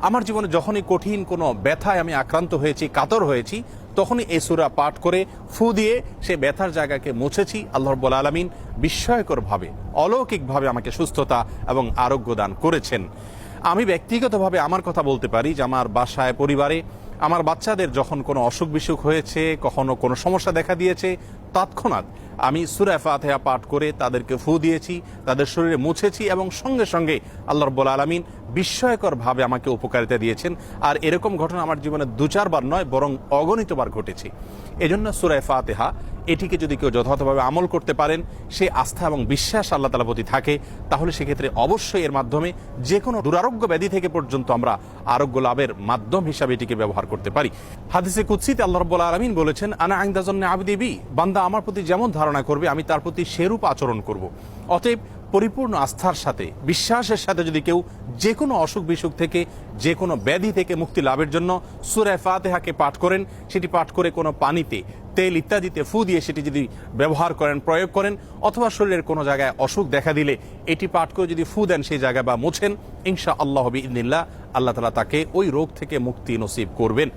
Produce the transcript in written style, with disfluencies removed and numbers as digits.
আমার জীবনে যখনই কঠিন কোনো ব্যথায় আমি আক্রান্ত হয়েছি, কাতর হয়েছি, তখনই এই সূরা পাঠ করে ফু দিয়ে সেই ব্যথার জায়গাকে মুছেছি। আল্লাহ রাব্বুল আলামিন বিস্ময়করভাবে, অলৌকিকভাবে আমাকে সুস্থতা এবং আরোগ্য দান করেছেন। আমি ব্যক্তিগতভাবে আমার কথা বলতে পারি যে আমার বাসায়, পরিবারে আমার বাচ্চাদের যখন কোনো অসুখ বিসুখ হয়েছে, কখনো কোনো সমস্যা দেখা দিয়েছে, তৎক্ষণাৎ আমি সূরা ফাতিহা পাঠ করে তাদেরকে ফু দিয়েছি, তাদের শরীরে মুছেছি এবং সঙ্গে সঙ্গে আল্লাহ রাব্বুল আলামিন বিস্ময়করভাবে আমাকে উপকারিতা দিয়েছেন। আর এরকম ঘটনা আমার জীবনে 2-4 বার নয়, বরং অগণিতবার ঘটেছে। এজন্য সূরা ফাতিহা এটিকে যদি কেউ যথাযথভাবে আমল করতে পারেন, সে আস্থা এবং বিশ্বাস আল্লাহ তাআলার প্রতি থাকে, তাহলে সেক্ষেত্রে অবশ্যই এর মাধ্যমে যে কোনো দুরারোগ্য ব্যাধি থেকে পর্যন্ত আমরা আরোগ্য লাভের মাধ্যম হিসাবে এটিকে ব্যবহার করতে পারি। হাদিসে কুদসিতে আল্লাহ রাব্বুল আলামিন বলেছেন, আনা ইনদা যন্নি আবদি বি, বান্দা আমার প্রতি যেমন ধারণা করবে আমি তার প্রতি সেরূপ আচরণ করব। অতএব পরিপূর্ণ আস্থার সাথে, বিশ্বাসের সাথে যদি কেউ যে কোনো অসুখ বিসুখ থেকে, যে কোনো ব্যাধি থেকে মুক্তি লাভের জন্য সূরা ফাতিহাকে পাঠ করেন, সেটি পাঠ করে কোনো পানিতে, তেল ইত্যাদিতে ফু দিয়ে সেটি যদি ব্যবহার করেন, প্রয়োগ করেন, অথবা শরীরের কোনো জায়গায় অসুখ দেখা দিলে এটি পাঠ করে যদি ফু দেন সেই জায়গায় বা মুছেন, ইনশাআল্লাহ বিইذনিল্লাহ আল্লাহ তাআলা তাকে ওই রোগ থেকে মুক্তি নসিব করবেন।